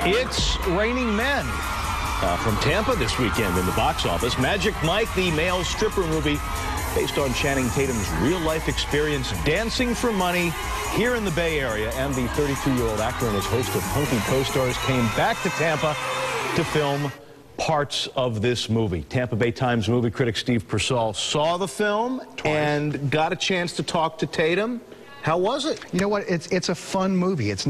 It's Raining Men from Tampa this weekend in the box office. Magic Mike, the male stripper movie based on Channing Tatum's real-life experience dancing for money here in the Bay Area. And the 32-year-old actor and his host of hunky co-stars came back to Tampa to film parts of this movie. Tampa Bay Times movie critic Steve Persall saw the film and got a chance to talk to Tatum. How was it? You know what? It's a fun movie. It's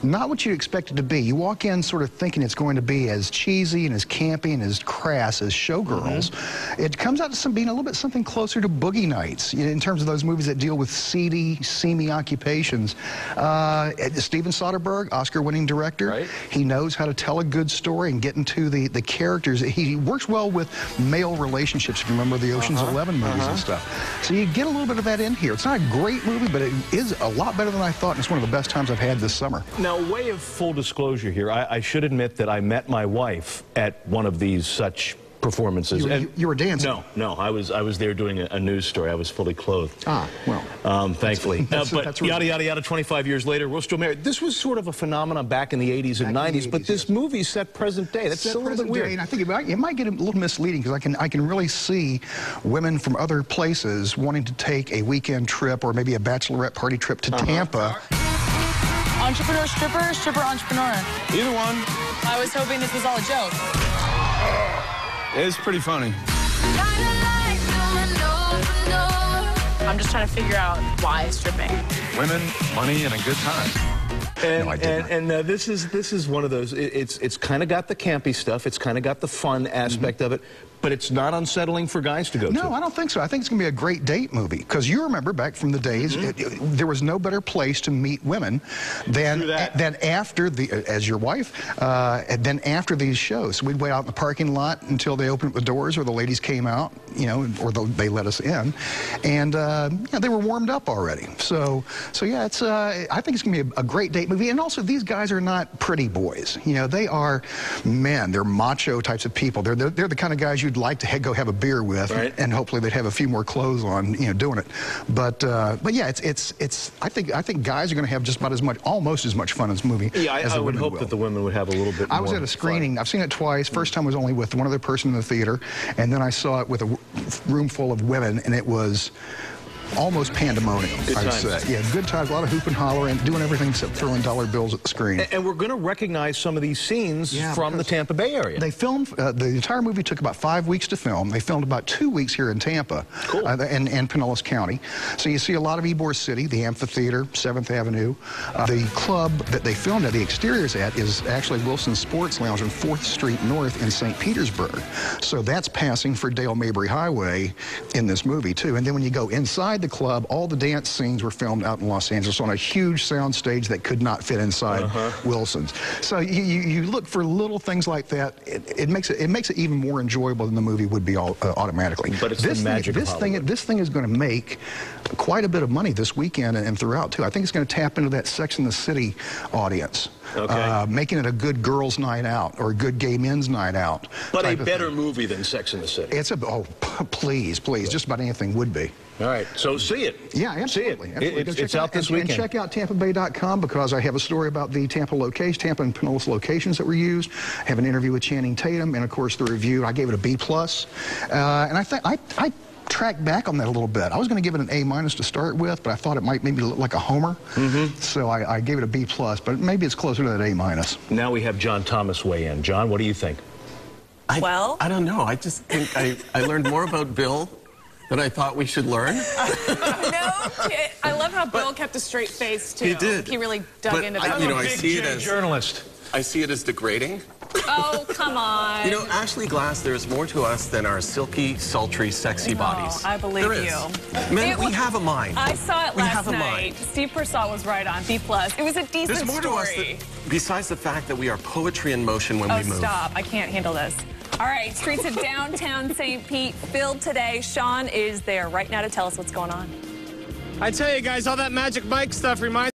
not what you expect it to be. You walk in sort of thinking it's going to be as cheesy and as campy and as crass as Showgirls. It comes out to being a little bit something closer to Boogie Nights in terms of those movies that deal with seedy, seamy occupations. Steven Soderbergh, Oscar-winning director, right. He knows how to tell a good story and get into the characters. He works well with male relationships, if you remember the Ocean's 11 movies and stuff. So you get a little bit of that in here. It's not a great movie, but it is a lot better than I thought, and it's one of the best times I've had this summer. Now, way of full disclosure here, I should admit that I met my wife at one of these such performances. You were dancing? No, I was there doing a news story. I was fully clothed. Ah, well. Thankfully. That's but yada, yada, yada, 25 years later, we're still married. This was sort of a phenomenon back in the 80s and 90s, but this movie set present day. That's a little bit weird. And I think it might get a little misleading, because I can really see women from other places wanting to take a weekend trip or maybe a bachelorette party trip to Tampa. Entrepreneur, stripper, stripper, entrepreneur. Either one. I was hoping this was all a joke. It's pretty funny. I'm just trying to figure out why stripping. Women, money, and a good time. And this is one of those. It's kind of got the campy stuff. It's kind of got the fun aspect of it. But it's not unsettling for guys to go to. No, I don't think so. I think it's going to be a great date movie. Because you remember back from the days, there was no better place to meet women than after as your wife, than after these shows. So we'd wait out in the parking lot until they opened up the doors, or the ladies came out, or they let us in, and they were warmed up already. So yeah, I think it's going to be a great date movie. And also, these guys are not pretty boys. They are men. They're macho types of people. They're the kind of guys you'd like to go have a beer with, and hopefully they'd have a few more clothes on, doing it. But yeah, I think guys are going to have just about almost as much fun in this movie. Yeah, as I would hope that the women would have a little bit more. I was at a screening. Fun. I've seen it twice. First time was only with one other person in the theater, and then I saw it with a room full of women, and it was almost pandemonium, I'd say. Yeah, good times, a lot of hoop and holler, and doing everything except throwing dollar bills at the screen. And we're going to recognize some of these scenes from the Tampa Bay area. They filmed, the entire movie took about 5 weeks to film. They filmed about 2 weeks here in Tampa and Pinellas County. So you see a lot of Ybor City, the amphitheater, 7th Avenue. The club that they filmed at, the exteriors at, is actually Wilson's Sports Lounge on 4th Street North in St. Petersburg. So that's passing for Dale Mabry Highway in this movie, too. And then when you go inside the club, all the dance scenes were filmed out in Los Angeles on a huge sound stage that could not fit inside Wilson's. So you look for little things like that. It makes it even more enjoyable than the movie would be automatically. But it's the magic of Hollywood. This thing is going to make quite a bit of money this weekend and throughout too. I think it's going to tap into that Sex and the City audience. Making it a good girls' night out or a good gay men's night out. But a better movie than Sex and the City. Please, just about anything would be. All right, so see it. Yeah, absolutely. It's out this weekend. And check out TampaBay.com, because I have a story about the Tampa and Pinellas locations that were used. I have an interview with Channing Tatum, and of course the review. I gave it a B+. And I think I tracked back on that a little bit. I was going to give it an A- to start with, but I thought it might maybe look like a homer. So I gave it a B+, but maybe it's closer to that A-. Now we have John Thomas weigh in. John, what do you think? I don't know. I just think I learned more about Bill than I thought we should learn. No, I love how Bill kept a straight face, too. He did. He really dug into that. I'm a big journalist. I see it as degrading. Oh, come on. Ashley Glass, there's more to us than our silky, sultry, sexy bodies. I believe there you. Is. Men, we have a mind. I saw it last night. Mind. Steve Persall was right on. B+. It was a decent There's more story. to us besides the fact that we are poetry in motion when we move. Oh, stop. I can't handle this. All right, streets of downtown St. Pete filled today. Sean is there right now to tell us what's going on. I tell you guys, all that Magic Mike stuff reminds